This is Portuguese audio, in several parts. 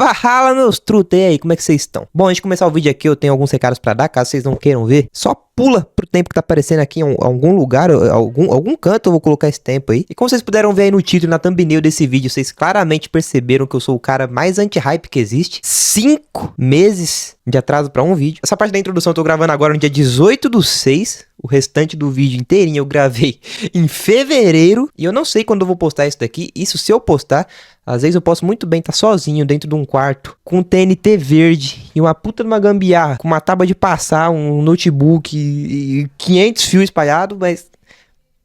Fala, meus truta, e aí, como é que vocês estão? Bom, antes de começar o vídeo aqui, eu tenho alguns recados pra dar, caso vocês não queiram ver. Só pula pro tempo que tá aparecendo aqui em algum lugar, algum canto eu vou colocar esse tempo aí. E como vocês puderam ver aí no título e na thumbnail desse vídeo, vocês claramente perceberam que eu sou o cara mais anti-hype que existe. 5 meses de atraso pra um vídeo. Essa parte da introdução eu tô gravando agora no dia 18/6. O restante do vídeo inteirinho eu gravei em fevereiro. E eu não sei quando eu vou postar isso daqui. Isso se eu postar, às vezes eu posso muito bem estar sozinho dentro de um quarto, com um TNT verde e uma puta de uma gambiarra, com uma tábua de passar, um notebook e 500 fios espalhados, mas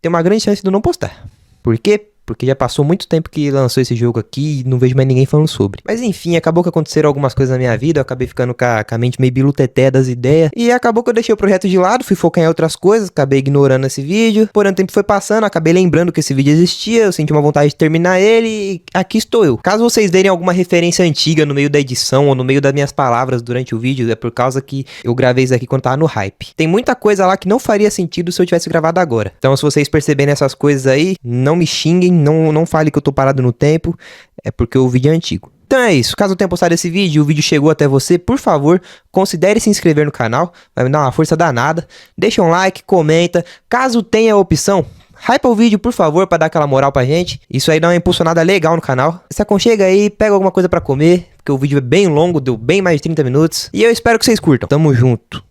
tem uma grande chance de eu não postar. Por quê? Porque já passou muito tempo que lançou esse jogo aqui e não vejo mais ninguém falando sobre. Mas enfim, acabou que aconteceram algumas coisas na minha vida, eu acabei ficando com a mente meio biluteté das ideias. E acabou que eu deixei o projeto de lado, fui focar em outras coisas, acabei ignorando esse vídeo. Porém, o tempo foi passando, acabei lembrando que esse vídeo existia, eu senti uma vontade de terminar ele e aqui estou eu. Caso vocês derem alguma referência antiga no meio da edição ou no meio das minhas palavras durante o vídeo, é por causa que eu gravei isso aqui quando tava no hype. Tem muita coisa lá que não faria sentido se eu tivesse gravado agora. Então, se vocês perceberem essas coisas aí, não me xinguem, não falem que eu tô parado no tempo, é porque o vídeo é antigo. Então é isso, caso eu tenha postado esse vídeo e o vídeo chegou até você, por favor, considere se inscrever no canal, vai me dar uma força danada, deixa um like, comenta, caso tenha a opção, hypa o vídeo por favor, pra dar aquela moral pra gente, isso aí dá uma impulsionada legal no canal, se aconchega aí, pega alguma coisa pra comer, porque o vídeo é bem longo, deu bem mais de 30 minutos, e eu espero que vocês curtam, tamo junto.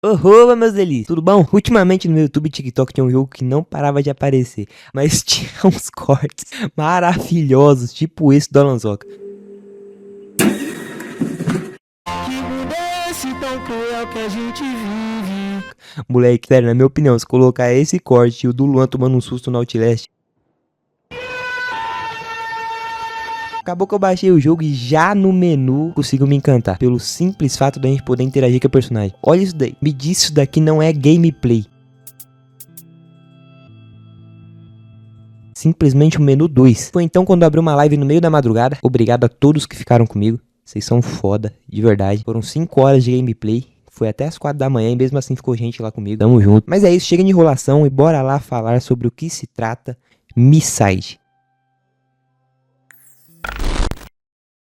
Oba, meus delícias, tudo bom? Ultimamente no meu YouTube e TikTok tinha um jogo que não parava de aparecer, mas tinha uns cortes maravilhosos, tipo esse do Alanzoca. Que mundo é esse tão cruel que a gente vive? Moleque, sério, na minha opinião, se colocar esse corte e o do Luan tomando um susto no Outlast, acabou que eu baixei o jogo e já no menu consigo me encantar. Pelo simples fato da gente poder interagir com o personagem. Olha isso daí. Me diz, isso daqui não é gameplay. Simplesmente o menu 2. Foi então quando eu abri uma live no meio da madrugada. Obrigado a todos que ficaram comigo. Vocês são foda, de verdade. Foram 5 horas de gameplay. Foi até as 4 da manhã e mesmo assim ficou gente lá comigo. Tamo junto. Mas é isso, chega de enrolação e bora lá falar sobre o que se trata Misside.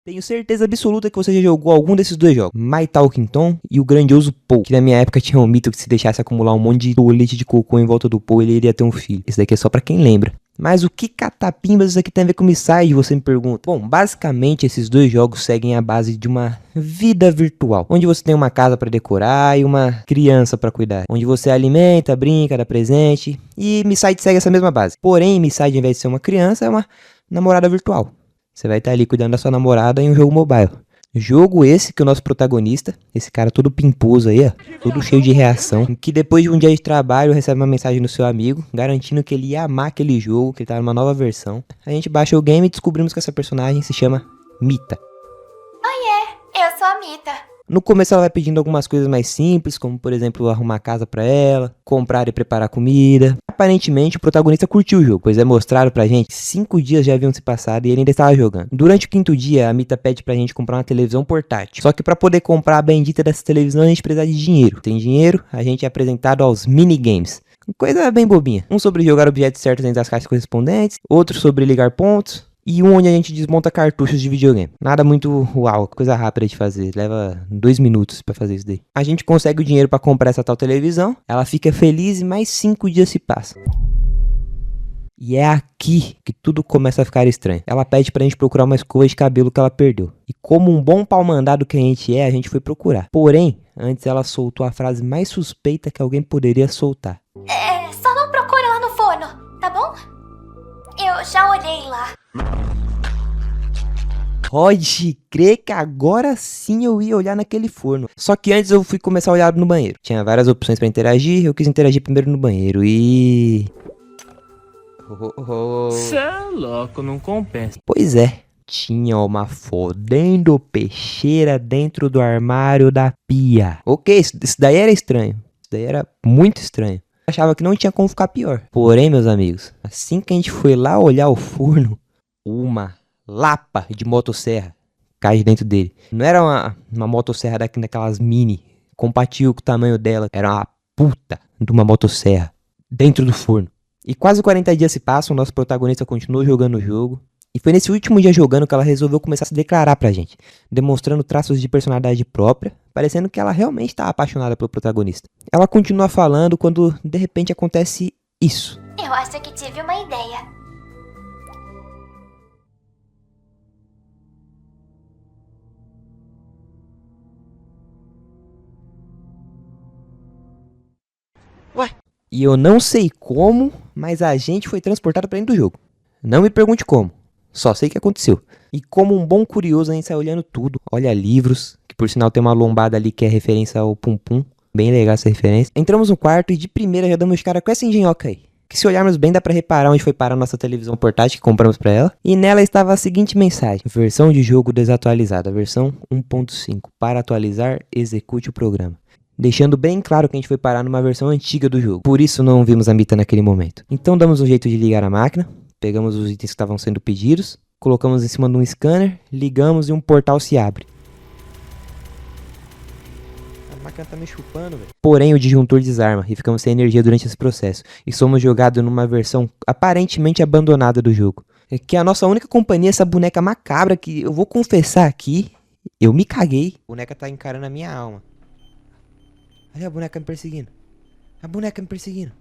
Tenho certeza absoluta que você já jogou algum desses dois jogos, My Talking Tom e o grandioso Paul, que na minha época tinha um mito que se deixasse acumular um monte de leite de cocô em volta do Paul, ele iria ter um filho. Esse daqui é só pra quem lembra. Mas o que catapimbas isso aqui tem a ver com Misside, você me pergunta? Bom, basicamente esses dois jogos seguem a base de uma vida virtual, onde você tem uma casa pra decorar e uma criança pra cuidar, onde você alimenta, brinca, dá presente, e Misside segue essa mesma base. Porém, Misside, ao invés de ser uma criança, é uma namorada virtual. Você vai estar ali cuidando da sua namorada em um jogo mobile. Jogo esse que o nosso protagonista, esse cara todo pimposo aí, ó, todo cheio de reação, que depois de um dia de trabalho recebe uma mensagem do seu amigo, garantindo que ele ia amar aquele jogo, que ele tá numa nova versão. A gente baixa o game e descobrimos que essa personagem se chama Mita. Oiê, eu sou a Mita. No começo ela vai pedindo algumas coisas mais simples, como por exemplo arrumar casa pra ela, comprar e preparar comida. Aparentemente o protagonista curtiu o jogo, pois é mostrado pra gente que 5 dias já haviam se passado e ele ainda estava jogando. Durante o 5º dia a Mita pede pra gente comprar uma televisão portátil. Só que pra poder comprar a bendita dessa televisão a gente precisa de dinheiro. Sem dinheiro a gente é apresentado aos minigames. Coisa bem bobinha. Um sobre jogar objetos certos dentro das caixas correspondentes, outro sobre ligar pontos. E um onde a gente desmonta cartuchos de videogame. Nada muito uau, coisa rápida de fazer. Leva 2 minutos pra fazer isso daí. A gente consegue o dinheiro pra comprar essa tal televisão. Ela fica feliz e mais 5 dias se passam. E é aqui que tudo começa a ficar estranho. Ela pede pra gente procurar uma escova de cabelo que ela perdeu. E como um bom pau mandado que a gente foi procurar. Porém, antes ela soltou a frase mais suspeita que alguém poderia soltar. Só não procura lá no forno, tá bom? Eu já olhei lá. Pode crer que agora sim eu ia olhar naquele forno. Só que antes eu fui começar a olhar no banheiro. Tinha várias opções pra interagir, eu quis interagir primeiro no banheiro e... Cê é louco, não compensa. Pois é, tinha uma fodendo peixeira dentro do armário da pia. Ok, isso daí era estranho. Isso daí era muito estranho. Eu achava que não tinha como ficar pior. Porém, meus amigos, assim que a gente foi lá olhar o forno, uma lapa de motosserra cai de dentro dele. Não era uma motosserra daquelas mini, compatível com o tamanho dela. Era uma puta de uma motosserra dentro do forno. E quase 40 dias se passam, o nosso protagonista continua jogando o jogo. E foi nesse último dia jogando que ela resolveu começar a se declarar pra gente, demonstrando traços de personalidade própria, parecendo que ela realmente tá apaixonada pelo protagonista. Ela continua falando quando de repente acontece isso. Eu acho que tive uma ideia. E eu não sei como, mas a gente foi transportado pra dentro do jogo. Não me pergunte como, só sei que aconteceu. E como um bom curioso a gente sai olhando tudo, olha livros, que por sinal tem uma lombada ali que é referência ao Pum Pum, bem legal essa referência. Entramos no quarto e de primeira já damos de cara com essa engenhoca aí. Que se olharmos bem dá pra reparar onde foi parar a nossa televisão portátil que compramos pra ela. E nela estava a seguinte mensagem: versão de jogo desatualizada, versão 1.5. Para atualizar, execute o programa. Deixando bem claro que a gente foi parar numa versão antiga do jogo. Por isso não vimos a Mita naquele momento. Então damos um jeito de ligar a máquina. Pegamos os itens que estavam sendo pedidos. Colocamos em cima de um scanner. Ligamos e um portal se abre. A máquina tá me chupando, velho. Porém o disjuntor desarma e ficamos sem energia durante esse processo. E somos jogados numa versão aparentemente abandonada do jogo. É que a nossa única companhia é essa boneca macabra que eu vou confessar aqui. Eu me caguei. A boneca tá encarando a minha alma. Olha a boneca me perseguindo. A boneca me perseguindo.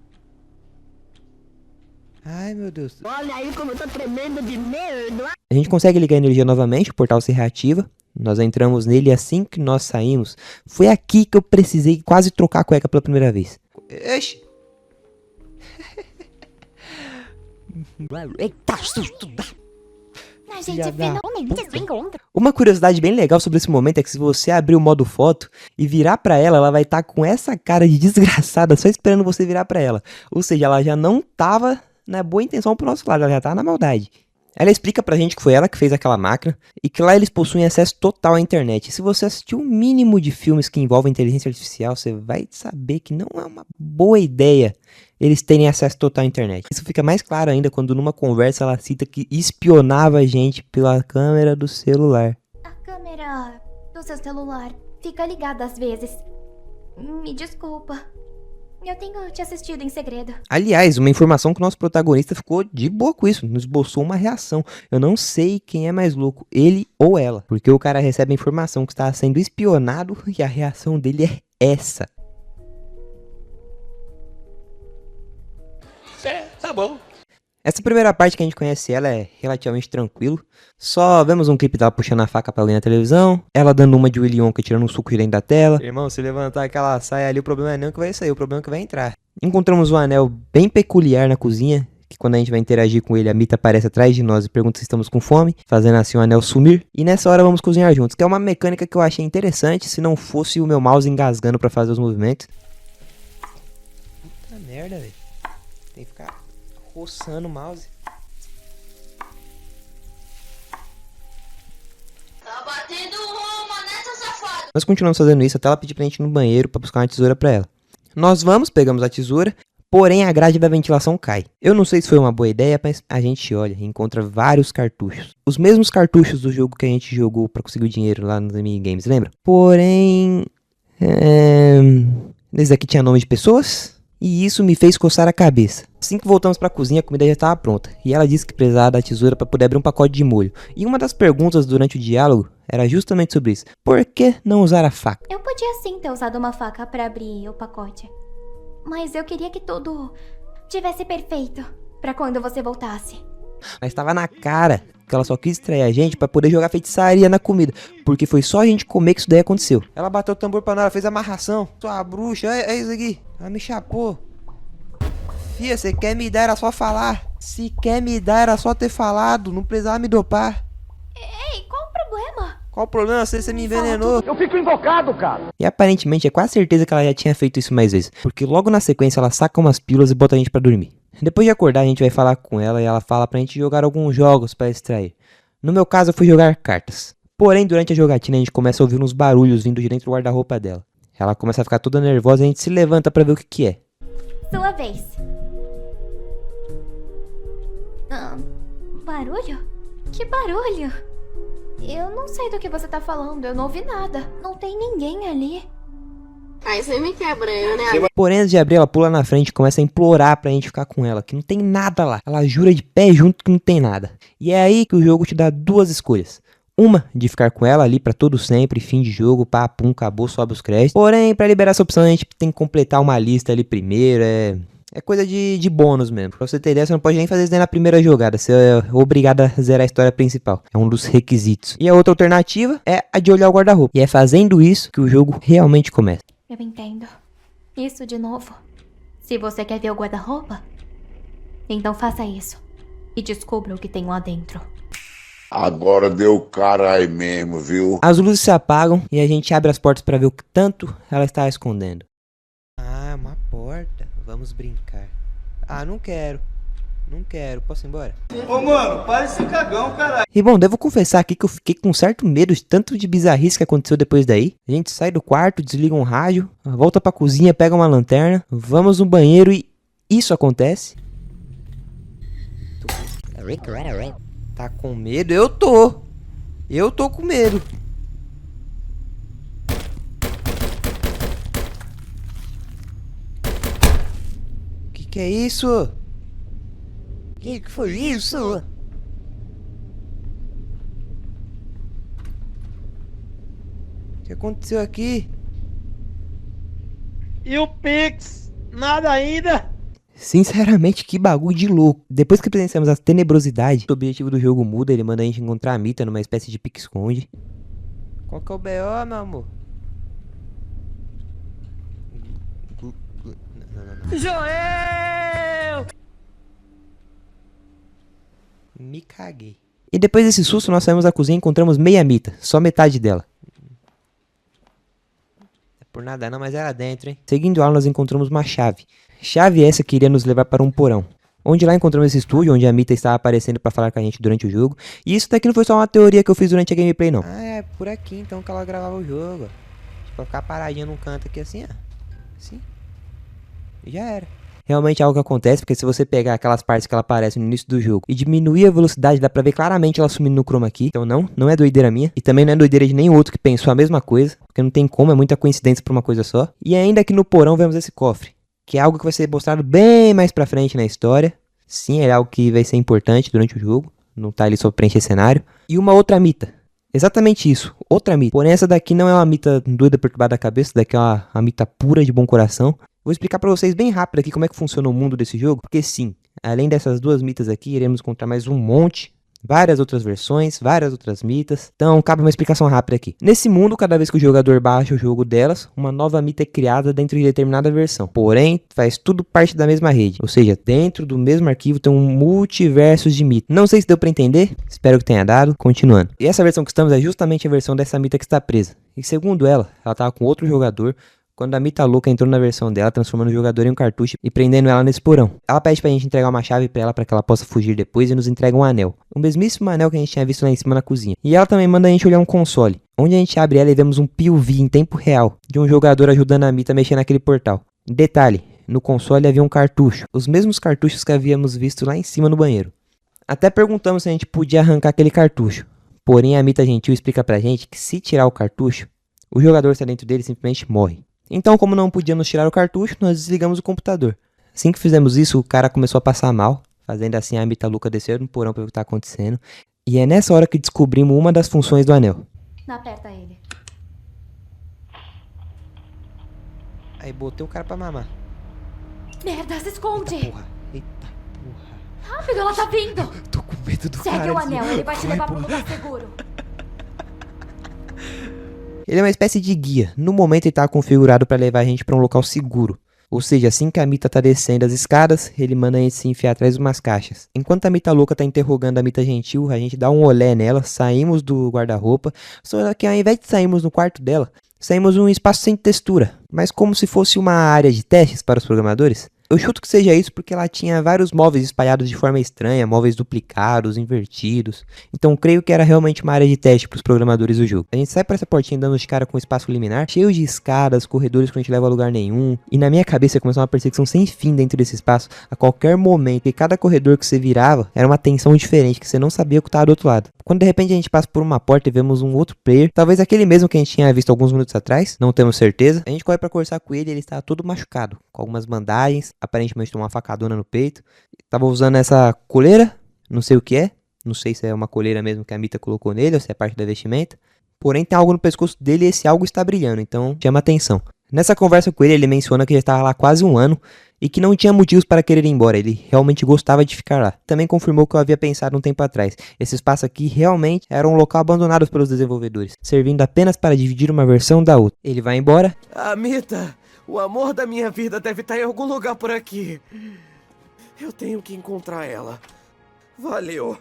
Ai, meu Deus. Olha aí como eu tô tremendo de medo. A gente consegue ligar a energia novamente, o portal se reativa. Nós entramos nele e assim que nós saímos, foi aqui que eu precisei quase trocar a cueca pela primeira vez. Ixi. Eita, susto. A gente finalmente se encontra. Uma curiosidade bem legal sobre esse momento é que se você abrir o modo foto e virar pra ela, ela vai estar com essa cara de desgraçada só esperando você virar pra ela. Ou seja, ela já não tava na boa intenção pro nosso lado, ela já tava na maldade. Ela explica pra gente que foi ela que fez aquela máquina e que lá eles possuem acesso total à internet. E se você assistir um mínimo de filmes que envolvem inteligência artificial, você vai saber que não é uma boa ideia eles terem acesso total à internet. Isso fica mais claro ainda quando numa conversa ela cita que espionava a gente pela câmera do celular. A câmera do seu celular fica ligada às vezes. Me desculpa. Eu tenho te assistido em segredo. Aliás, uma informação que o nosso protagonista ficou de boa com isso, nos esboçou uma reação. Eu não sei quem é mais louco, ele ou ela, porque o cara recebe a informação que está sendo espionado e a reação dele é essa. Tá bom. Essa primeira parte que a gente conhece ela é relativamente tranquilo. Só vemos um clipe dela puxando a faca pra alguém na televisão. Ela dando uma de Willy Wonka tirando um suco de dentro da tela. Irmão, se levantar aquela saia ali, o problema não é que vai sair, o problema é que vai entrar. Encontramos um anel bem peculiar na cozinha, que quando a gente vai interagir com ele, a Mita aparece atrás de nós e pergunta se estamos com fome, fazendo assim o anel sumir. E nessa hora vamos cozinhar juntos, que é uma mecânica que eu achei interessante, se não fosse o meu mouse engasgando pra fazer os movimentos. Puta merda, velho. Tem que ficar roçando o mouse. Tá batendo uma nessa safada. Nós continuamos fazendo isso até ela pedir pra gente ir no banheiro pra buscar uma tesoura pra ela. Nós vamos, pegamos a tesoura, porém a grade da ventilação cai. Eu não sei se foi uma boa ideia, mas a gente olha e encontra vários cartuchos. Os mesmos cartuchos do jogo que a gente jogou pra conseguir o dinheiro lá nos minigames, lembra? Porém... esse aqui tinha nome de pessoas? E isso me fez coçar a cabeça. Assim que voltamos pra cozinha, a comida já estava pronta. E ela disse que precisava da tesoura para poder abrir um pacote de molho. E uma das perguntas durante o diálogo era justamente sobre isso. Por que não usar a faca? Eu podia sim ter usado uma faca pra abrir o pacote. Mas eu queria que tudo tivesse perfeito pra quando você voltasse. Mas estava na cara que ela só quis distrair a gente pra poder jogar feitiçaria na comida. Porque foi só a gente comer que isso daí aconteceu. Ela bateu o tambor pra nós, fez amarração. Sua bruxa, é isso aqui. Ela me chapou. Fia, você quer me dar, era só falar. Se quer me dar, era só ter falado. Não precisava me dopar. Ei, qual o problema? Qual o problema? Você me envenenou. Eu fico invocado, cara. E aparentemente é quase certeza que ela já tinha feito isso mais vezes. Porque logo na sequência ela saca umas pílulas e bota a gente pra dormir. Depois de acordar a gente vai falar com ela e ela fala pra gente jogar alguns jogos pra distrair. No meu caso eu fui jogar cartas. Porém durante a jogatina a gente começa a ouvir uns barulhos vindo de dentro do guarda-roupa dela. Ela começa a ficar toda nervosa e a gente se levanta pra ver o que é. Sua vez. Barulho? Que barulho? Eu não sei do que você tá falando, eu não ouvi nada. Não tem ninguém ali. Aí você me quebra eu, né? Porém, antes de abrir, ela pula na frente e começa a implorar pra gente ficar com ela, que não tem nada lá. Ela jura de pé junto que não tem nada. E é aí que o jogo te dá duas escolhas. Uma, de ficar com ela ali pra todo sempre, fim de jogo, pá, pum, acabou, sobe os créditos. Porém, pra liberar essa opção, a gente tem que completar uma lista ali primeiro, é coisa de bônus mesmo. Pra você ter ideia, você não pode nem fazer isso daí na primeira jogada. Você é obrigado a zerar a história principal. É um dos requisitos. E a outra alternativa é a de olhar o guarda-roupa. E é fazendo isso que o jogo realmente começa. Eu entendo. Isso de novo. Se você quer ver o guarda-roupa, então faça isso. E descubra o que tem lá dentro. Agora deu caralho mesmo, viu? As luzes se apagam e a gente abre as portas pra ver o que tanto ela está escondendo. Ah, uma porta. Vamos brincar. Ah, não quero. Não quero. Posso ir embora? Ô, mano, para esse cagão, caralho. E bom, devo confessar aqui que eu fiquei com certo medo de tanto de bizarrice que aconteceu depois daí. A gente sai do quarto, desliga um rádio, volta pra cozinha, pega uma lanterna, vamos no banheiro e isso acontece. Tá com medo? Eu tô. Eu tô com medo. Que é isso? Que foi isso? O que aconteceu aqui? E o Pix? Nada ainda? Sinceramente, que bagulho de louco. Depois que presenciamos a tenebrosidade, o objetivo do jogo muda, ele manda a gente encontrar a Mita numa espécie de pique-esconde. Qual que é o BO, meu amor? Não. Joel! Me caguei. E depois desse susto, nós saímos da cozinha e encontramos meia Mita, só metade dela. É por nada não, mas era dentro, hein? Seguindo ela, nós encontramos uma chave. Chave essa que iria nos levar para um porão. Onde lá encontramos esse estúdio, onde a Mita estava aparecendo para falar com a gente durante o jogo. E isso daqui não foi só uma teoria que eu fiz durante a gameplay, não. Ah, é por aqui então que ela gravava o jogo. Tipo, ficar paradinha num canto aqui assim, ó. Assim. E já era. Realmente é algo que acontece, porque se você pegar aquelas partes que ela aparece no início do jogo e diminuir a velocidade, dá pra ver claramente ela sumindo no chroma key. Então não é doideira minha. E também não é doideira de nenhum outro que pensou a mesma coisa. Porque não tem como, é muita coincidência pra uma coisa só. E ainda aqui no porão vemos esse cofre, que é algo que vai ser mostrado bem mais pra frente na história. Sim, é algo que vai ser importante durante o jogo. Não tá ali só pra preencher cenário. E uma outra Mita. Exatamente isso, outra Mita. Porém essa daqui não é uma Mita doida perturbada da cabeça. Essa daqui é uma Mita pura de bom coração. Vou explicar pra vocês bem rápido aqui como é que funciona o mundo desse jogo. Porque sim, além dessas duas Mitas aqui, iremos encontrar mais um monte. Várias outras versões, várias outras Mitas. Então cabe uma explicação rápida aqui. Nesse mundo, cada vez que o jogador baixa o jogo delas, uma nova Mita é criada dentro de determinada versão. Porém, faz tudo parte da mesma rede. Ou seja, dentro do mesmo arquivo tem um multiverso de Mita. Não sei se deu pra entender, espero que tenha dado. Continuando. E essa versão que estamos é justamente a versão dessa Mita que está presa. E segundo ela tava com outro jogador quando a Mita louca entrou na versão dela, transformando o jogador em um cartucho e prendendo ela nesse porão. Ela pede pra gente entregar uma chave pra ela para que ela possa fugir depois e nos entrega um anel. O mesmíssimo anel que a gente tinha visto lá em cima na cozinha. E ela também manda a gente olhar um console, onde a gente abre ela e vemos um POV em tempo real de um jogador ajudando a Mita a mexer naquele portal. Detalhe, no console havia um cartucho, os mesmos cartuchos que havíamos visto lá em cima no banheiro. Até perguntamos se a gente podia arrancar aquele cartucho. Porém a Mita gentil explica pra gente que se tirar o cartucho, o jogador que está dentro dele simplesmente morre. Então, como não podíamos tirar o cartucho, nós desligamos o computador. Assim que fizemos isso, o cara começou a passar mal, fazendo assim a Mita louca descer no porão para ver o que tá acontecendo. E é nessa hora que descobrimos uma das funções do anel. Não aperta ele. Aí botei o cara pra mamar. Merda, se esconde! Eita porra. Rápido, ela tá vindo! Tô com medo do cara. Segue o anel, ele vai te levar pra um lugar seguro. Ele é uma espécie de guia. No momento ele tá configurado para levar a gente para um local seguro. Ou seja, assim que a Mita tá descendo as escadas, ele manda a gente se enfiar atrás de umas caixas. Enquanto a Mita louca tá interrogando a Mita gentil, a gente dá um olé nela, saímos do guarda-roupa. Só que ao invés de sairmos no quarto dela, saímos num espaço sem textura, mas como se fosse uma área de testes para os programadores. Eu chuto que seja isso porque ela tinha vários móveis espalhados de forma estranha, móveis duplicados, invertidos. Então creio que era realmente uma área de teste para os programadores do jogo. A gente sai para essa portinha dando de cara com um espaço liminar, cheio de escadas, corredores que não te levam a lugar nenhum. E na minha cabeça começou uma perseguição sem fim dentro desse espaço, a qualquer momento. E cada corredor que você virava era uma tensão diferente, que você não sabia o que estava do outro lado. Quando de repente a gente passa por uma porta e vemos um outro player, talvez aquele mesmo que a gente tinha visto alguns minutos atrás, não temos certeza. A gente corre para conversar com ele e ele estava todo machucado, com algumas bandagens, aparentemente tomou uma facadona no peito. Tava usando essa coleira, não sei o que é, não sei se é uma coleira mesmo que a Mita colocou nele ou se é parte da vestimenta. Porém tem algo no pescoço dele e esse algo está brilhando, então chama atenção. Nessa conversa com ele, ele menciona que já estava lá há quase um ano e que não tinha motivos para querer ir embora, ele realmente gostava de ficar lá. Também confirmou que eu havia pensado um tempo atrás. Esse espaço aqui realmente era um local abandonado pelos desenvolvedores, servindo apenas para dividir uma versão da outra. Ele vai embora. Mita, o amor da minha vida deve estar em algum lugar por aqui. Eu tenho que encontrar ela. Valeu.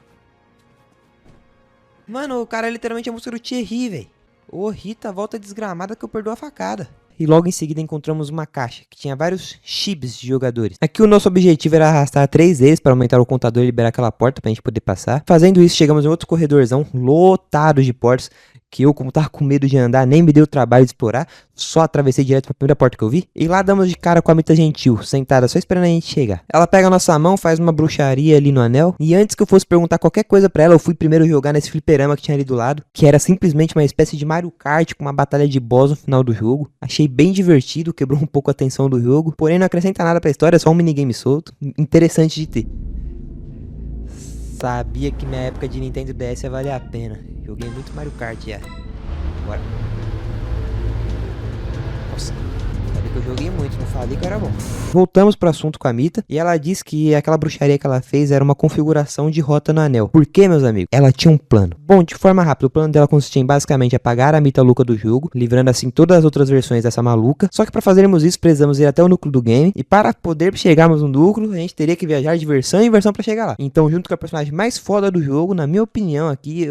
Mano, o cara literalmente é a música do Thierry, velho. Ô Rita, volta desgramada que eu perdoo a facada. E logo em seguida encontramos uma caixa que tinha vários chips de jogadores. Aqui o nosso objetivo era arrastar 3 deles para aumentar o contador e liberar aquela porta pra gente poder passar. Fazendo isso, chegamos em outro corredorzão lotado de portas, que eu, como tava com medo de andar, nem me deu o trabalho de explorar, só atravessei direto pra primeira porta que eu vi. E lá damos de cara com a Mita Gentil, sentada só esperando a gente chegar. Ela pega a nossa mão, faz uma bruxaria ali no anel, e antes que eu fosse perguntar qualquer coisa pra ela, eu fui primeiro jogar nesse fliperama que tinha ali do lado, que era simplesmente uma espécie de Mario Kart com uma batalha de boss no final do jogo. Achei bem divertido, quebrou um pouco a tensão do jogo, porém não acrescenta nada pra história, é só um minigame solto, interessante de ter. Sabia que minha época de Nintendo DS ia valer a pena. Joguei muito Mario Kart já. Bora. Nossa, falei que eu joguei muito, não falei que era bom. Voltamos pro assunto com a Mita e ela disse que aquela bruxaria que ela fez era uma configuração de rota no anel. Por quê, meus amigos? Ela tinha um plano. Bom, de forma rápida, o plano dela consistia em basicamente apagar a Mita Luca do jogo, livrando assim todas as outras versões dessa maluca. Só que para fazermos isso, precisamos ir até o núcleo do game. E para poder chegarmos no núcleo, a gente teria que viajar de versão em versão para chegar lá. Então, junto com a personagem mais foda do jogo, na minha opinião aqui,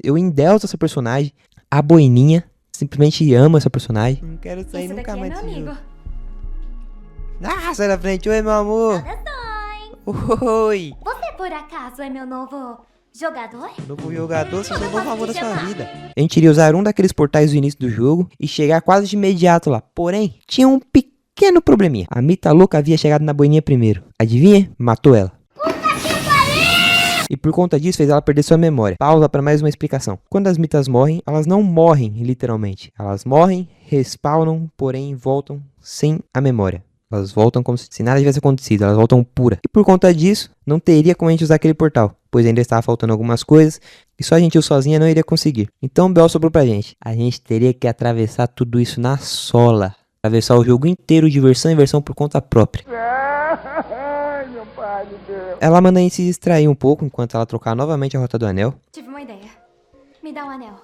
eu endeuso essa personagem, a Boininha. Simplesmente amo essa personagem. Não quero sair Esse nunca daqui mais é meu desse amigo. jogo. Ah, sai da frente. Oi, meu amor. Oi. Você por acaso é meu novo jogador? Novo jogador, você é o novo amor da sua vida. A gente iria usar um daqueles portais do início do jogo e chegar quase de imediato lá. Porém, tinha um pequeno probleminha. A Mita Louca havia chegado na Boininha primeiro. Adivinha? Matou ela. E por conta disso fez ela perder sua memória. Pausa para mais uma explicação. Quando as mitas morrem, elas não morrem literalmente. Elas morrem, respawnam, porém voltam sem a memória. Elas voltam como se nada tivesse acontecido, elas voltam pura. E por conta disso, não teria como a gente usar aquele portal, pois ainda estava faltando algumas coisas e só a gente sozinha não iria conseguir. Então o Bel sobrou pra gente. A gente teria que atravessar tudo isso na sola. Atravessar o jogo inteiro de versão em versão por conta própria. Ela manda a gente se distrair um pouco enquanto ela trocar novamente a rota do anel. Tive uma ideia. Me dá um anel.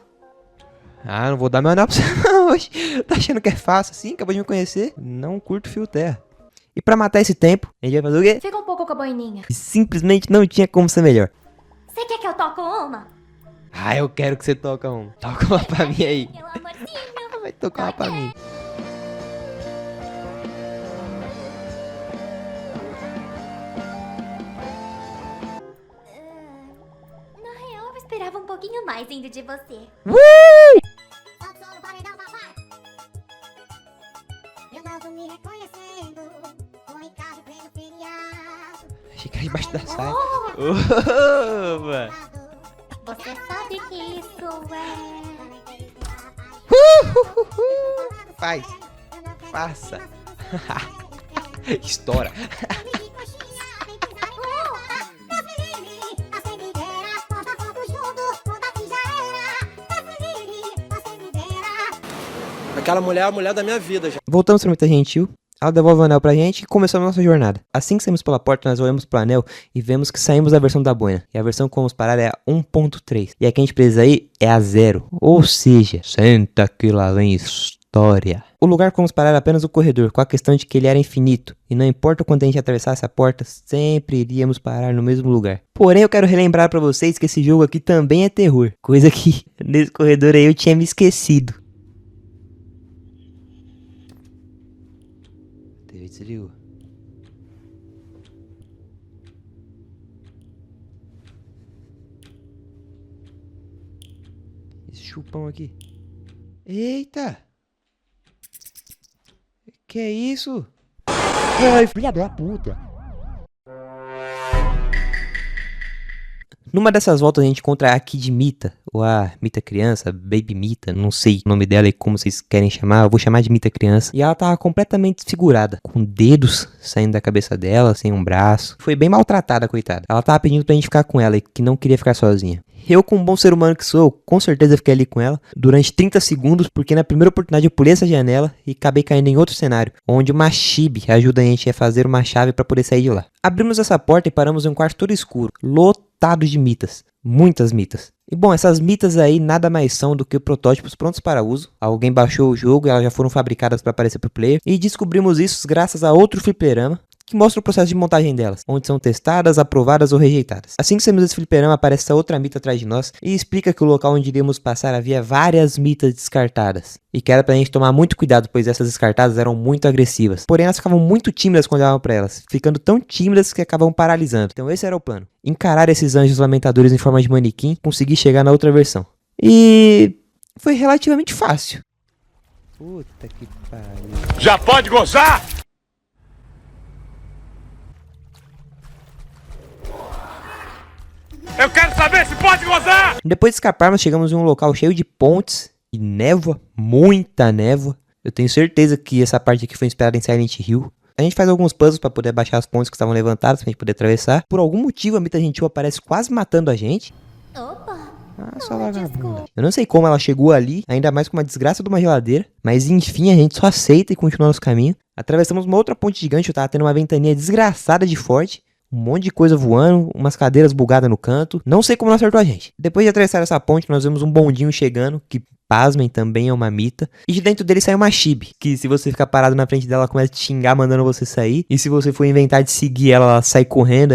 Ah, não vou dar meu anel pra você não hoje. Tá achando que é fácil assim? Acabou de me conhecer? Não curto fio terra. E pra matar esse tempo, a gente vai fazer o quê? Fica um pouco com a boininha. Simplesmente não tinha como ser melhor. Você quer que eu toque uma? Ah, eu quero que você toque uma. Toca uma pra mim aí. Meu amorzinho. Vai tocar uma pra mim. Na real, eu esperava um pouquinho mais indo de você. Fica embaixo da saia. Você sabe que isso é... Faz. Faça. Estoura. Aquela mulher é a mulher da minha vida já. Voltamos pra Mita Gentil. Ela devolve o anel pra gente e começamos a nossa jornada. Assim que saímos pela porta, nós olhamos pro anel e vemos que saímos da versão da boina. E a versão que vamos parar é a 1.3. E a que a gente precisa ir é a 0. Ou seja, senta que lá vem história. O lugar que vamos parar é apenas o corredor, com a questão de que ele era infinito. E não importa quando a gente atravessasse a porta, sempre iríamos parar no mesmo lugar. Porém, eu quero relembrar pra vocês que esse jogo aqui também é terror. Coisa que nesse corredor aí eu tinha me esquecido. TV desligou. Esse chupão aqui. Eita! Que é isso? Ai, filha da puta. Numa dessas voltas a gente encontra a Kid Mita, ou a Mita Criança, Baby Mita, não sei o nome dela e como vocês querem chamar, eu vou chamar de Mita Criança. E ela tava completamente desfigurada, com dedos saindo da cabeça dela, sem um braço. Foi bem maltratada, coitada. Ela tava pedindo pra gente ficar com ela e que não queria ficar sozinha. Eu, como um bom ser humano que sou, com certeza fiquei ali com ela durante 30 segundos, porque na primeira oportunidade eu pulei essa janela e acabei caindo em outro cenário, onde uma chibi ajuda a gente a fazer uma chave para poder sair de lá. Abrimos essa porta e paramos em um quarto todo escuro, lotado de mitas, muitas mitas. E bom, essas mitas aí nada mais são do que protótipos prontos para uso. Alguém baixou o jogo e elas já foram fabricadas para aparecer pro player, e descobrimos isso graças a outro fliperama que mostra o processo de montagem delas, onde são testadas, aprovadas ou rejeitadas. Assim que saímos desse fliperama, aparece essa outra mita atrás de nós e explica que o local onde iríamos passar havia várias mitas descartadas, e que era pra gente tomar muito cuidado, pois essas descartadas eram muito agressivas. Porém, elas ficavam muito tímidas quando olhavam pra elas, ficando tão tímidas que acabavam paralisando. Então esse era o plano: encarar esses anjos lamentadores em forma de manequim, conseguir chegar na outra versão. E foi relativamente fácil. Puta que pariu. Já pode gozar? Eu quero saber se pode gozar! Depois de escaparmos, chegamos em um local cheio de pontes e névoa, muita névoa. Eu tenho certeza que essa parte aqui foi inspirada em Silent Hill. A gente faz alguns puzzles para poder baixar as pontes que estavam levantadas, pra gente poder atravessar. Por algum motivo, a Mita Gentil aparece quase matando a gente. Opa! Ah, só vagabunda. Eu não sei como ela chegou ali, ainda mais com uma desgraça de uma geladeira. Mas enfim, a gente só aceita e continua nosso caminho. Atravessamos uma outra ponte gigante, eu tava tendo uma ventania desgraçada de forte. Um monte de coisa voando, umas cadeiras bugadas no canto. Não sei como não acertou a gente. Depois de atravessar essa ponte, nós vemos um bondinho chegando, que, pasmem, também é uma mita. E de dentro dele sai uma chibi, que se você ficar parado na frente dela, ela começa a te xingar, mandando você sair. E se você for inventar de seguir ela, ela sai correndo.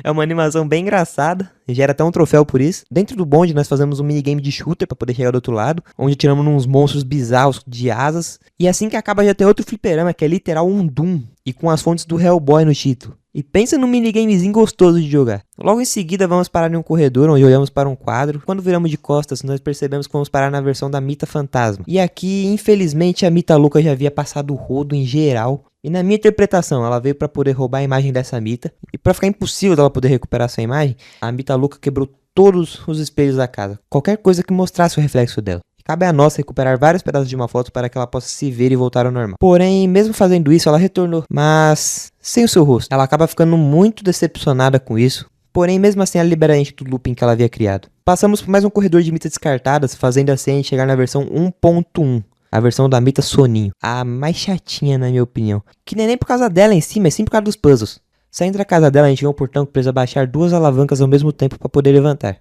É uma animação bem engraçada, gera até um troféu por isso. Dentro do bonde nós fazemos um minigame de shooter pra poder chegar do outro lado, onde tiramos uns monstros bizarros de asas. E assim que acaba já tem outro fliperama, que é literal um Doom, e com as fontes do Hellboy no título. E pensa num minigamezinho gostoso de jogar. Logo em seguida vamos parar em um corredor onde olhamos para um quadro. Quando viramos de costas nós percebemos que vamos parar na versão da Mita Fantasma. E aqui infelizmente a Mita Louca já havia passado o rodo em geral. E na minha interpretação, ela veio para poder roubar a imagem dessa Mita. E para ficar impossível dela poder recuperar essa imagem, a Mita Louca quebrou todos os espelhos da casa. Qualquer coisa que mostrasse o reflexo dela. E cabe a nós recuperar vários pedaços de uma foto para que ela possa se ver e voltar ao normal. Porém, mesmo fazendo isso, ela retornou. Mas sem o seu rosto. Ela acaba ficando muito decepcionada com isso. Porém, mesmo assim, ela libera a gente do looping que ela havia criado. Passamos por mais um corredor de mitas descartadas, fazendo assim a gente chegar na versão 1.1. A versão da Mita Soninho. A mais chatinha, na minha opinião. Que nem por causa dela em si, mas sim por causa dos puzzles. Saindo da casa dela, a gente vê um portão que precisa baixar 2 alavancas ao mesmo tempo para poder levantar.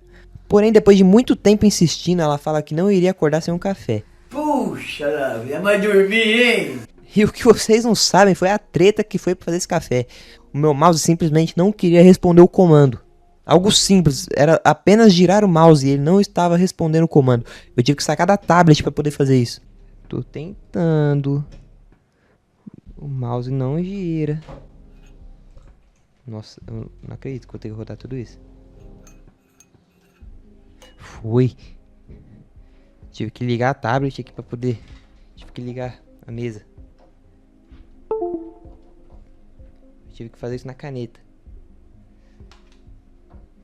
Porém, depois de muito tempo insistindo, ela fala que não iria acordar sem um café. Puxa, é mais dormir, hein? E o que vocês não sabem foi a treta que foi pra fazer esse café. O meu mouse simplesmente não queria responder o comando. Algo simples, era apenas girar o mouse e ele não estava respondendo o comando. Eu tive que sacar da tablet para poder fazer isso. Tô tentando. O mouse não gira. Nossa, eu não acredito que eu vou ter que rodar tudo isso. Foi. Tive que ligar a tablet aqui pra poder. Tive que ligar a mesa. Tive que fazer isso na caneta.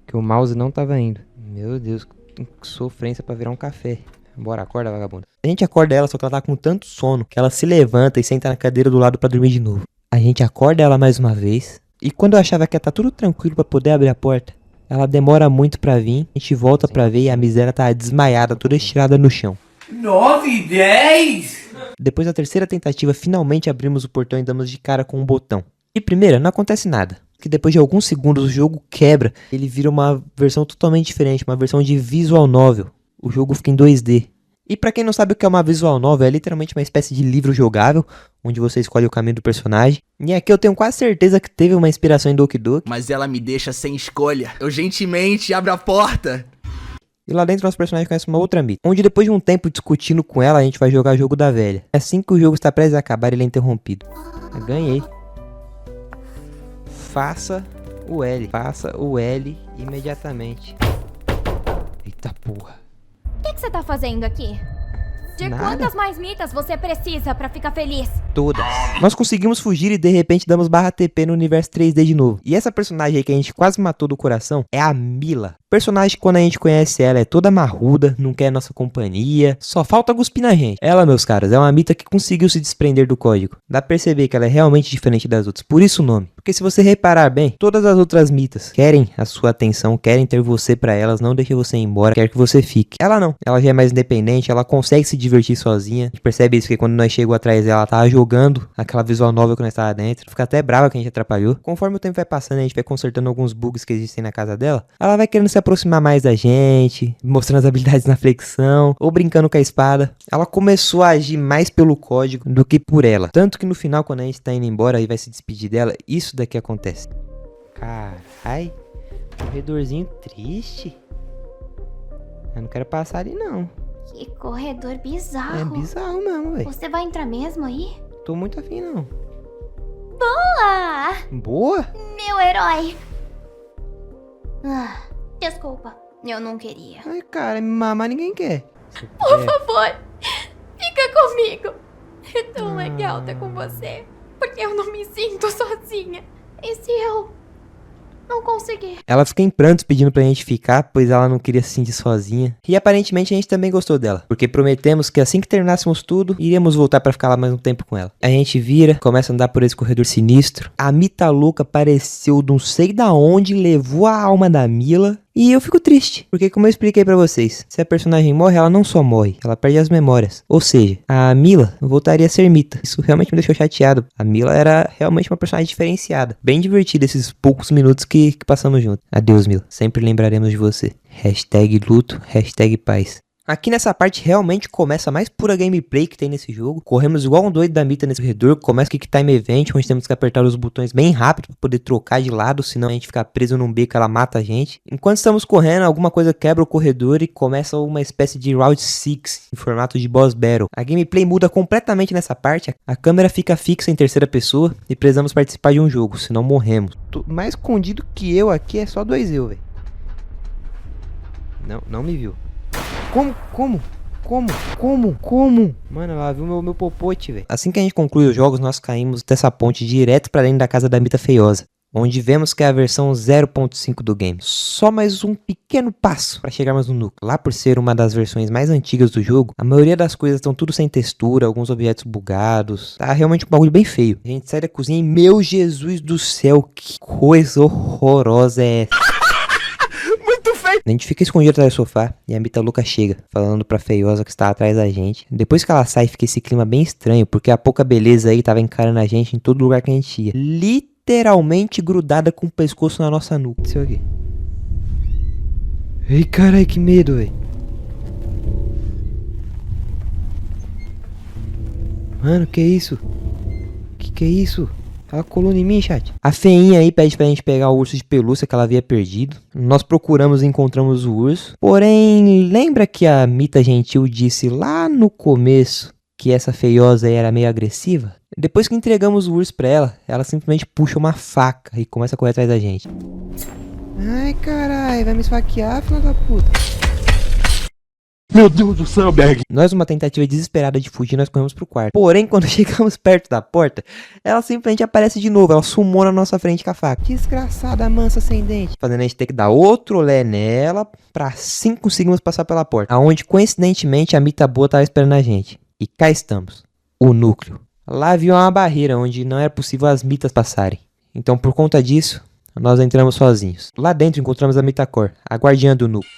Que o mouse não tava indo. Meu Deus, que sofrência pra virar um café. Bora, acorda, vagabunda. A gente acorda ela, só que ela tá com tanto sono que ela se levanta e senta na cadeira do lado pra dormir de novo. A gente acorda ela mais uma vez. E quando eu achava que ia tá tudo tranquilo pra poder abrir a porta, ela demora muito pra vir. A gente volta pra ver e a miséria tá desmaiada, toda estirada no chão. 9, 10? Depois da terceira tentativa, finalmente abrimos o portão e damos de cara com um botão. De primeira, não acontece nada. Que depois de alguns segundos o jogo quebra. Ele vira uma versão totalmente diferente, uma versão de visual novel. O jogo fica em 2D. E pra quem não sabe o que é uma visual novel, é literalmente uma espécie de livro jogável, onde você escolhe o caminho do personagem. E aqui eu tenho quase certeza que teve uma inspiração em Doki Doki. Mas ela me deixa sem escolha. Eu gentilmente abro a porta. E lá dentro nosso personagem conhece uma outra Mita, onde depois de um tempo discutindo com ela, a gente vai jogar o jogo da velha. Assim que o jogo está prestes a acabar, ele é interrompido. Eu ganhei. Faça o L. Faça o L imediatamente. Eita porra. O que você tá fazendo aqui? De Nada. quantas mais mitas você precisa pra ficar feliz? Todas. Nós conseguimos fugir e de repente damos barra TP no universo 3D de novo. E essa personagem aí que a gente quase matou do coração é a Mila. Personagem que quando a gente conhece ela é toda marruda, não quer nossa companhia, só falta cuspir na gente. Ela, meus caras, é uma mita que conseguiu se desprender do código. Dá pra perceber que ela é realmente diferente das outras, por isso o nome. Porque se você reparar bem, todas as outras mitas querem a sua atenção, querem ter você pra elas, não deixem você ir embora, quer que você fique. Ela não, ela já é mais independente, ela consegue se divertir sozinha. A gente percebe isso porque quando nós chegamos atrás dela, ela tava jogando aquela visual novel que nós tava dentro. Fica até brava que a gente atrapalhou. Conforme o tempo vai passando, a gente vai consertando alguns bugs que existem na casa dela. Ela vai querendo se aproximar mais da gente, mostrando as habilidades na flexão, ou brincando com a espada. Ela começou a agir mais pelo código do que por ela. Tanto que no final, quando a gente tá indo embora e vai se despedir dela, isso daqui acontece. Carai, corredorzinho triste. Eu não quero passar ali não. Que corredor bizarro. É bizarro mesmo, velho. Você vai entrar mesmo aí? Tô muito afim não. Boa! Boa? Meu herói! Desculpa, eu não queria. Ai, cara, me mamar ninguém quer. Por favor, fica comigo. É tão legal estar com você. Porque eu não me sinto sozinha. E se eu não conseguir? Ela fica em prantos pedindo pra gente ficar, pois ela não queria se sentir sozinha. E aparentemente a gente também gostou dela, porque prometemos que assim que terminássemos tudo, iríamos voltar pra ficar lá mais um tempo com ela. A gente vira, começa a andar por esse corredor sinistro. A Mita louca apareceu não sei da onde, levou a alma da Mila. E eu fico triste, porque como eu expliquei pra vocês, se a personagem morre, ela não só morre, ela perde as memórias. Ou seja, a Mila voltaria a ser Mita. Isso realmente me deixou chateado. A Mila era realmente uma personagem diferenciada. Bem divertida esses poucos minutos que passamos juntos. Adeus, Mila. Sempre lembraremos de você. Hashtag luto, hashtag paz. Aqui nessa parte realmente começa a mais pura gameplay que tem nesse jogo. Corremos igual um doido da Mita nesse corredor. Começa o Quick Time Event, onde temos que apertar os botões bem rápido para poder trocar de lado, senão a gente fica preso num beco, ela mata a gente. Enquanto estamos correndo, alguma coisa quebra o corredor e começa uma espécie de Round 6 em formato de Boss Battle. A gameplay muda completamente nessa parte. A câmera fica fixa em terceira pessoa e precisamos participar de um jogo, senão morremos. Mais escondido que eu aqui é só 2 eu, velho. Não me viu. Como? Mano, ela viu meu popote, velho. Assim que a gente conclui os jogos, nós caímos dessa ponte direto pra dentro da casa da Mita Feiosa, onde vemos que é a versão 0.5 do game. Só mais um pequeno passo para chegarmos no núcleo. Lá por ser uma das versões mais antigas do jogo, a maioria das coisas estão tudo sem textura, alguns objetos bugados. Tá realmente um bagulho bem feio. A gente sai da cozinha e, meu Jesus do céu, que coisa horrorosa é essa? A gente fica escondido atrás do sofá e a Mita louca chega, falando pra Feiosa que está atrás da gente. Depois que ela sai, fica esse clima bem estranho, porque a pouca beleza aí tava encarando a gente em todo lugar que a gente ia. Literalmente grudada com o pescoço na nossa nuca. Isso aqui. Ei, carai, que medo, velho. Mano, que isso? Que é isso? Ela colou em mim, chat. A feinha aí pede pra gente pegar o urso de pelúcia que ela havia perdido. Nós procuramos e encontramos o urso. Porém, lembra que a Mita Gentil disse lá no começo que essa Feiosa aí era meio agressiva? Depois que entregamos o urso pra ela, ela simplesmente puxa uma faca e começa a correr atrás da gente. Ai, carai, vai me esfaquear, filha da puta. Meu Deus do céu, Berg. Nós, numa tentativa desesperada de fugir, nós corremos pro quarto. Porém, quando chegamos perto da porta, ela simplesmente aparece de novo. Ela sumou na nossa frente com a faca. Desgraçada, mansa sem dente. Fazendo a gente ter que dar outro olé nela pra assim conseguirmos passar pela porta. Aonde, coincidentemente, a Mita boa tava esperando a gente. E cá estamos. O núcleo. Lá havia uma barreira onde não era possível as mitas passarem. Então, por conta disso, nós entramos sozinhos. Lá dentro encontramos a Mitacor, a guardiã do núcleo.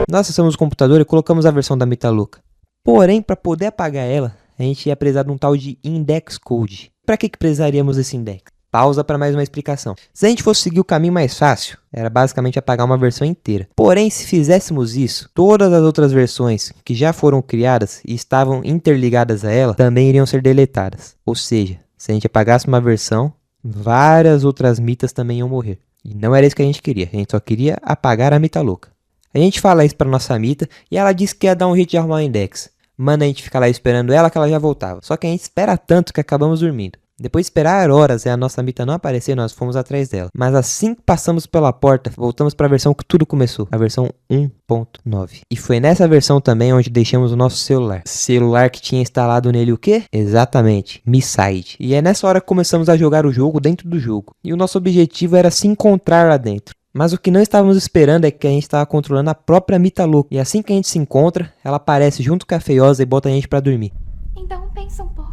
Nós acessamos o computador e colocamos a versão da Mita louca. Porém, para poder apagar ela, a gente ia precisar de um tal de index code. Para que precisaríamos desse index? Pausa para mais uma explicação. Se a gente fosse seguir o caminho mais fácil, era basicamente apagar uma versão inteira. Porém, se fizéssemos isso, todas as outras versões que já foram criadas e estavam interligadas a ela, também iriam ser deletadas. Ou seja, se a gente apagasse uma versão, várias outras mitas também iam morrer. E não era isso que a gente queria, a gente só queria apagar a Mita louca. A gente fala isso pra nossa Mita e ela disse que ia dar um jeito de arrumar o index. Manda a gente ficar lá esperando ela que ela já voltava. Só que a gente espera tanto que acabamos dormindo. Depois de esperar horas e a nossa Mita não aparecer, nós fomos atrás dela. Mas assim que passamos pela porta, voltamos para a versão que tudo começou, a versão 1.9. E foi nessa versão também onde deixamos o nosso celular. Celular que tinha instalado nele o quê? Exatamente, Miside. E é nessa hora que começamos a jogar o jogo dentro do jogo. E o nosso objetivo era se encontrar lá dentro. Mas o que não estávamos esperando é que a gente estava controlando a própria Mita louca. E assim que a gente se encontra, ela aparece junto com a Feiosa e bota a gente pra dormir. Então pensa um pouco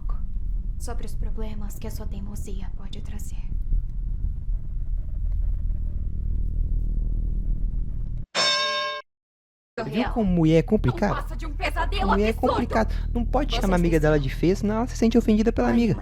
sobre os problemas que a sua teimosia pode trazer. Viu como mulher é complicado? Não passa de um pesadelo Mulher é absurdo. complicado. Não pode Vocês chamar a amiga dela de feia, senão ela se sente ofendida pela amiga.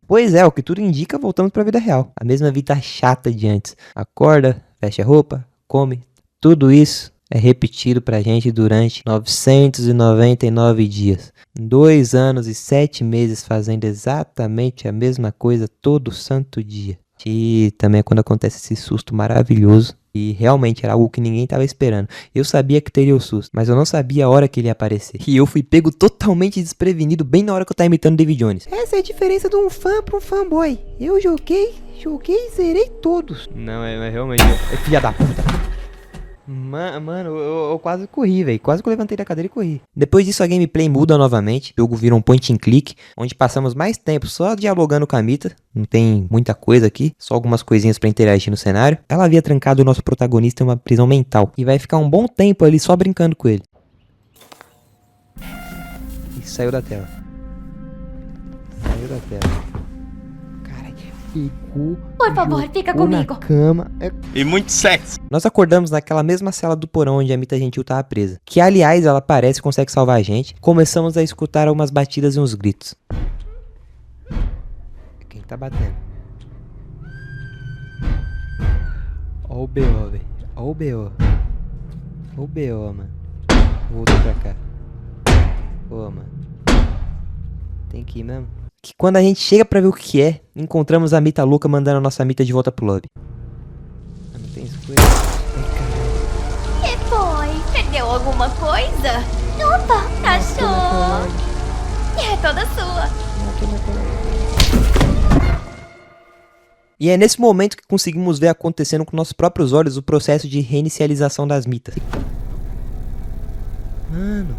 Pois é, o que tudo indica, voltamos pra vida real. A mesma vida chata de antes. Acorda, veste a roupa, come. Tudo isso é repetido pra gente durante 999 dias. 2 anos e 7 meses fazendo exatamente a mesma coisa todo santo dia. E também é quando acontece esse susto maravilhoso. E realmente era algo que ninguém estava esperando. Eu sabia que teria o susto, mas eu não sabia a hora que ele ia aparecer. E eu fui pego totalmente desprevenido bem na hora que eu tava imitando David Jones. Essa é a diferença de um fã para um fanboy. Eu joguei e zerei todos. Não, é realmente... É filha da puta. Mano, eu quase corri, velho. Quase que eu levantei da cadeira e corri. Depois disso a gameplay muda novamente. O jogo vira um point and click, onde passamos mais tempo só dialogando com a Mita. Não tem muita coisa aqui, só algumas coisinhas pra interagir no cenário. Ela havia trancado o nosso protagonista em uma prisão mental. E vai ficar um bom tempo ali só brincando com ele. E saiu da tela. Saiu da tela. Por favor, fica comigo. Na cama. E muito sexy. Nós acordamos naquela mesma cela do porão onde a Mita Gentil tava presa. Que, aliás, ela parece e consegue salvar a gente. Começamos a escutar algumas batidas e uns gritos. Quem tá batendo? Ó o B.O., velho. Ó o B.O. Ó o B.O., mano. Voltou pra cá. Ô, mano. Tem que ir mesmo? Que quando a gente chega pra ver o que é, encontramos a Mita louca mandando a nossa Mita de volta pro lobby. Ah, não tem isso coisa. Ai, Que foi? Perdeu alguma coisa? Opa, achou? É toda sua. E é nesse momento que conseguimos ver acontecendo com nossos próprios olhos o processo de reinicialização das Mitas. Mano.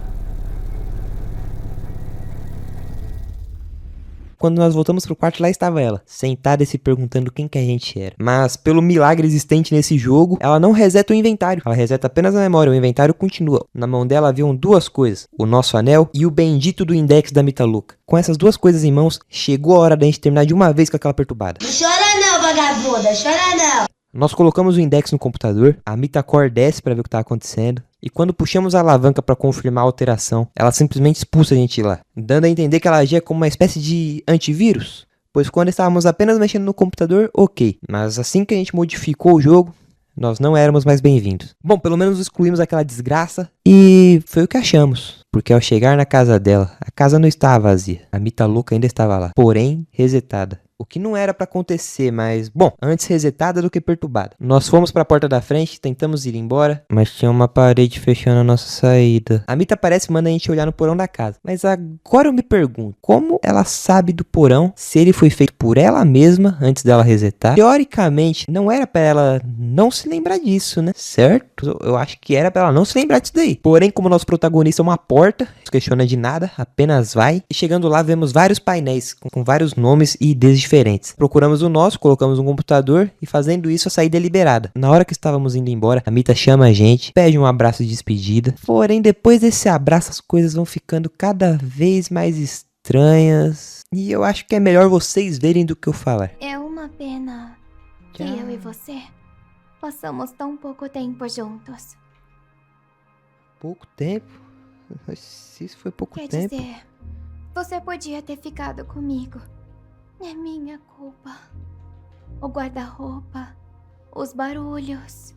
Quando nós voltamos pro quarto, lá estava ela, sentada e se perguntando quem que a gente era. Mas, pelo milagre existente nesse jogo, ela não reseta o inventário. Ela reseta apenas a memória, o inventário continua. Na mão dela haviam duas coisas, o nosso anel e o bendito do index da Mita louca. Com essas duas coisas em mãos, chegou a hora da gente terminar de uma vez com aquela perturbada. Não chora não, vagabunda, chora não. Nós colocamos o index no computador, a Mita Core desce para ver o que está acontecendo, e quando puxamos a alavanca para confirmar a alteração, ela simplesmente expulsa a gente lá, dando a entender que ela agia como uma espécie de antivírus, pois quando estávamos apenas mexendo no computador, ok, mas assim que a gente modificou o jogo, nós não éramos mais bem-vindos. Bom, pelo menos excluímos aquela desgraça, e foi o que achamos, porque ao chegar na casa dela, a casa não estava vazia, a Mita louca ainda estava lá, porém resetada. O que não era pra acontecer, mas, bom, antes resetada do que perturbada. Nós fomos pra porta da frente, tentamos ir embora, mas tinha uma parede fechando a nossa saída. A Mita parece que manda a gente olhar no porão da casa. Mas agora eu me pergunto, como ela sabe do porão se ele foi feito por ela mesma antes dela resetar? Teoricamente, não era pra ela não se lembrar disso, né? Certo? Eu acho que era pra ela não se lembrar disso daí. Porém, como nosso protagonista é uma porta, não questiona de nada, apenas vai. E chegando lá, vemos vários painéis com vários nomes e IDs diferentes. Procuramos o nosso, colocamos no computador e fazendo isso a saída é liberada. Na hora que estávamos indo embora, a Mita chama a gente, pede um abraço de despedida. Porém, depois desse abraço as coisas vão ficando cada vez mais estranhas. E eu acho que é melhor vocês verem do que eu falar. É uma pena que eu e você passamos tão pouco tempo juntos. Pouco tempo? Se isso foi pouco Quer tempo... dizer, você podia ter ficado comigo. É minha culpa. O guarda-roupa, os barulhos.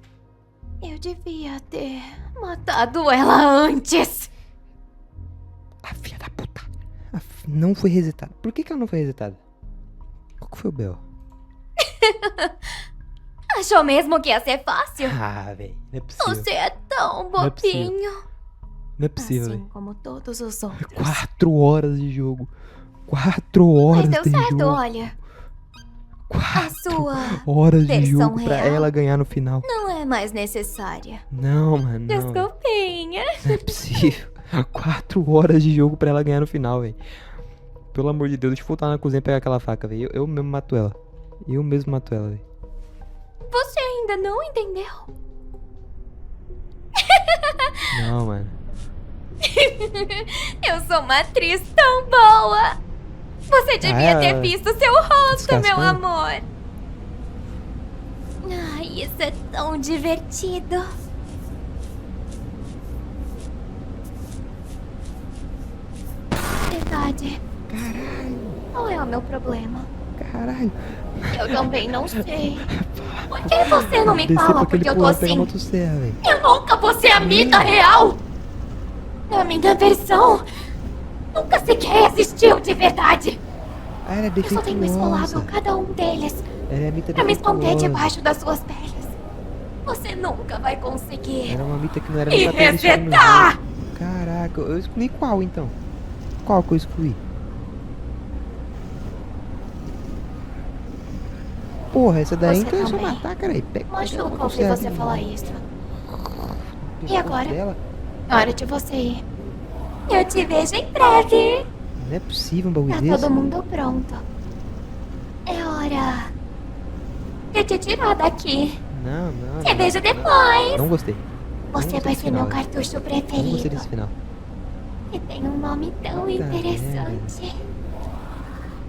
Eu devia ter matado ela antes. A filha da puta. Não foi resetada. Por que ela não foi resetada? Qual que foi o B.O.? Achou mesmo que ia ser fácil? Ah, velho. Não é possível. Você é tão Não é possível. bobinho. Não é possível, assim velho. como todos os outros. 4 horas de jogo. 4 horas Mas deu de certo, jogo. olha. A 4 sua horas de versão jogo pra real ela ganhar no final. não é mais necessária. Não, mano, não. Desculpinha. Não é possível. 4 horas de jogo pra ela ganhar no final, velho. Pelo amor de Deus, deixa eu voltar na cozinha e pegar aquela faca, velho. Eu mesmo mato ela. Eu mesmo mato ela, velho. Você ainda não entendeu? Não, mano. Eu sou uma atriz tão boa. Você devia é? ter visto seu rosto, meu Descascando? amor. Ai, isso é tão divertido. Verdade. Caralho. Qual é o meu problema? Caralho. Eu também não sei. Por que você não me Descer pra fala aquele porque eu tô porão, pegar assim? motosserra, velho. Eu nunca vou ser a Mita real! A minha versão nunca sequer existiu de verdade! Ah, ela é Eu só tenho esfolado defeituosa. cada um deles Ela é mita pra me esconder defeituosa. debaixo das suas peles. Você nunca vai conseguir Era uma mita que não era me nem pra ter existido no resetar! jogo. Caraca, eu excluí qual então? Qual que eu excluí? Porra, essa daí Você então é só também. matar, cara. Pega Machuca ouvir motosserra você aqui, falar mano. isso. Pegou E agora? dela. Hora de você ir. Eu te vejo em breve! Não é possível um bagulho Tá desse. todo mundo pronto. É hora de te tirar daqui. Não, não. Te não, vejo não. depois. Não gostei. Você gostei vai desse ser meu final, velho. cartucho Não gostei preferido. desse final. E tem um nome tão Puta interessante.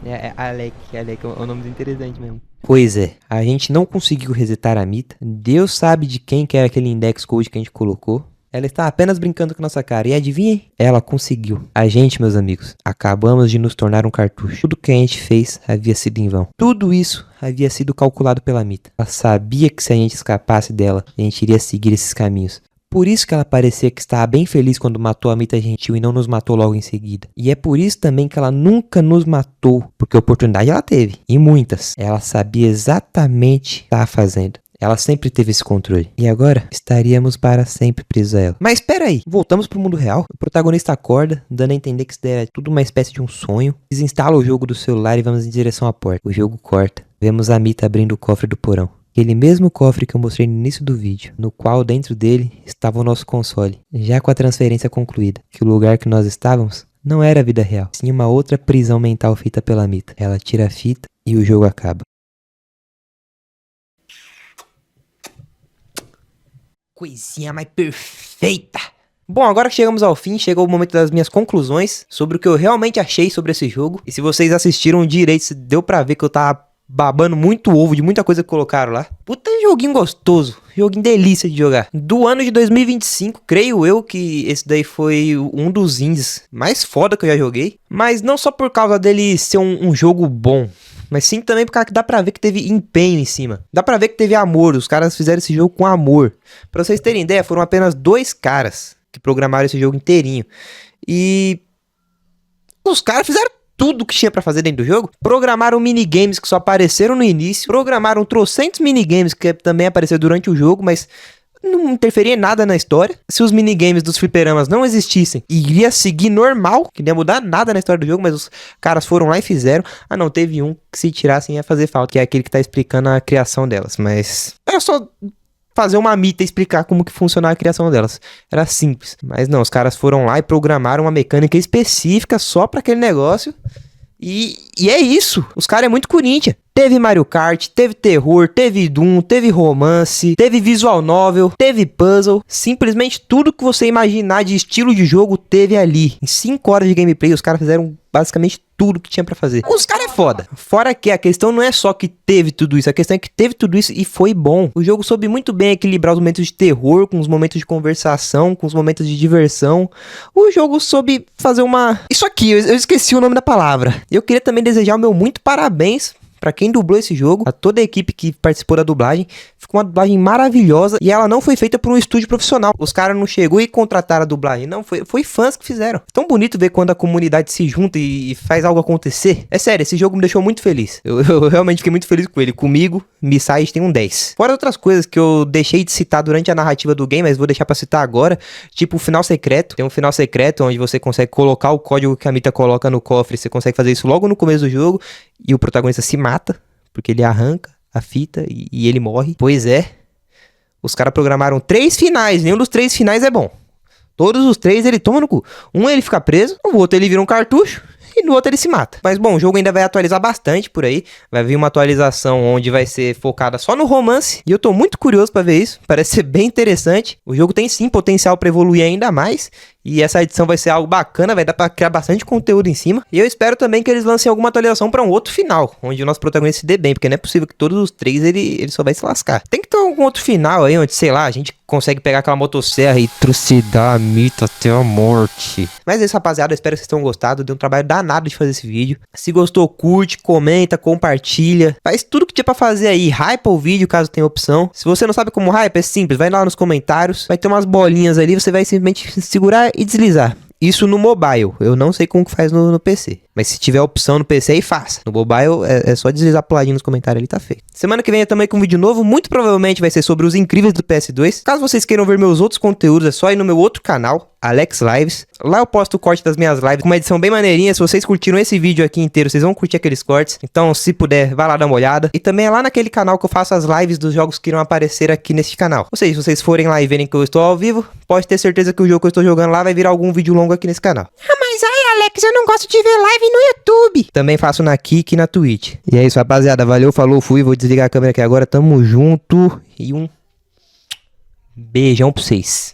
É Alec é um nome interessante mesmo. Pois é, a gente não conseguiu resetar a Mita. Deus sabe de quem que era aquele index code que a gente colocou. Ela está apenas brincando com nossa cara. E adivinhem? Ela conseguiu. A gente, meus amigos, acabamos de nos tornar um cartucho. Tudo que a gente fez havia sido em vão. Tudo isso havia sido calculado pela Mita. Ela sabia que se a gente escapasse dela, a gente iria seguir esses caminhos. Por isso que ela parecia que estava bem feliz quando matou a Mita Gentil e não nos matou logo em seguida. E é por isso também que ela nunca nos matou, porque oportunidade ela teve, e muitas. Ela sabia exatamente o que estava fazendo. Ela sempre teve esse controle. E agora, estaríamos para sempre presos a ela. Mas espera aí, voltamos pro mundo real. O protagonista acorda, dando a entender que isso daí é tudo uma espécie de um sonho. Desinstala o jogo do celular e vamos em direção à porta. O jogo corta. Vemos a Mita abrindo o cofre do porão. Aquele mesmo cofre que eu mostrei no início do vídeo, no qual dentro dele estava o nosso console, já com a transferência concluída, que o lugar que nós estávamos não era a vida real, sim uma outra prisão mental feita pela Mita. Ela tira a fita e o jogo acaba. Coisinha mais perfeita! Bom, agora que chegamos ao fim, chegou o momento das minhas conclusões sobre o que eu realmente achei sobre esse jogo. E se vocês assistiram direito, deu pra ver que eu tava babando muito ovo de muita coisa que colocaram lá. Puta joguinho gostoso, joguinho delícia de jogar. Do ano de 2025, creio eu que esse daí foi um dos indies mais foda que eu já joguei. Mas não só por causa dele ser um jogo bom, mas sim também por causa que dá pra ver que teve empenho em cima. Dá pra ver que teve amor, os caras fizeram esse jogo com amor. Pra vocês terem ideia, foram apenas 2 caras que programaram esse jogo inteirinho. E os caras fizeram tudo que tinha pra fazer dentro do jogo. Programaram minigames que só apareceram no início. Programaram trocentos minigames que também apareceram durante o jogo, mas não interferia em nada na história. Se os minigames dos fliperamas não existissem, iria seguir normal, que não ia mudar nada na história do jogo, mas os caras foram lá e fizeram. Ah não, teve um que se tirassem ia fazer falta, que é aquele que tá explicando a criação delas, mas era só fazer uma Mita e explicar como que funcionava a criação delas. Era simples. Mas não, os caras foram lá e programaram uma mecânica específica só pra aquele negócio. E é isso. Os caras é muito Corinthians. Teve Mario Kart, teve terror, teve Doom, teve romance, teve visual novel, teve puzzle. Simplesmente tudo que você imaginar de estilo de jogo teve ali. Em 5 horas de gameplay, os caras fizeram basicamente tudo que tinha pra fazer. Os caras é foda. Fora que a questão não é só que teve tudo isso, a questão é que teve tudo isso e foi bom. O jogo soube muito bem equilibrar os momentos de terror com os momentos de conversação, com os momentos de diversão. O jogo soube fazer uma... Isso aqui, eu esqueci o nome da palavra. Eu queria também desejar o meu muito parabéns pra quem dublou esse jogo, a toda a equipe que participou da dublagem. Ficou uma dublagem maravilhosa e ela não foi feita por um estúdio profissional. Os caras não chegou e contrataram a dublagem, não, foi fãs que fizeram. É tão bonito ver quando a comunidade se junta e faz algo acontecer. É sério, esse jogo me deixou muito feliz. Eu realmente fiquei muito feliz com ele. Comigo, Missage tem um 10. Fora outras coisas que eu deixei de citar durante a narrativa do game, mas vou deixar pra citar agora, tipo o final secreto. Tem um final secreto onde você consegue colocar o código que a Mita coloca no cofre, você consegue fazer isso logo no começo do jogo e o protagonista se mata, porque ele arranca a fita e ele morre. Pois é, os caras programaram 3 finais, nenhum dos 3 finais é bom. Todos os 3 ele toma no cu. Um ele fica preso, o outro ele vira um cartucho e no outro ele se mata. Mas bom, o jogo ainda vai atualizar bastante por aí. Vai vir uma atualização onde vai ser focada só no romance. E eu tô muito curioso pra ver isso. Parece ser bem interessante. O jogo tem sim potencial pra evoluir ainda mais. E essa edição vai ser algo bacana, vai dar pra criar bastante conteúdo em cima. E eu espero também que eles lancem alguma atualização pra um outro final, onde o nosso protagonista se dê bem, porque não é possível que todos os 3 ele só vai se lascar. Tem que ter algum outro final aí, onde, sei lá, a gente consegue pegar aquela motosserra e trucidar a Mita até a morte. Mas é isso, rapaziada, eu espero que vocês tenham gostado. Deu um trabalho danado de fazer esse vídeo. Se gostou, curte, comenta, compartilha. Faz tudo que tinha pra fazer aí. Hypa o vídeo, caso tenha opção. Se você não sabe como hype, é simples. Vai lá nos comentários. Vai ter umas bolinhas ali, você vai simplesmente segurar e deslizar. Isso no mobile, eu não sei como que faz no PC. Mas se tiver opção no PC aí, faça. No mobile é só deslizar pro ladinho nos comentários ali, tá feito. Semana que vem eu também com um vídeo novo, muito provavelmente vai ser sobre os incríveis do PS2. Caso vocês queiram ver meus outros conteúdos, é só ir no meu outro canal, Alex Lives. Lá eu posto o corte das minhas lives com uma edição bem maneirinha. Se vocês curtiram esse vídeo aqui inteiro, vocês vão curtir aqueles cortes. Então, se puder, vai lá dar uma olhada. E também é lá naquele canal que eu faço as lives dos jogos que irão aparecer aqui nesse canal. Ou seja, se vocês forem lá e verem que eu estou ao vivo, pode ter certeza que o jogo que eu estou jogando lá vai virar algum vídeo longo aqui nesse canal. Ah, mas aí, Alex, eu não gosto de ver live no YouTube. Também faço na Kik e na Twitch. E é isso, rapaziada. Valeu, falou, fui. Vou desligar a câmera aqui agora. Tamo junto. E um beijão pra vocês.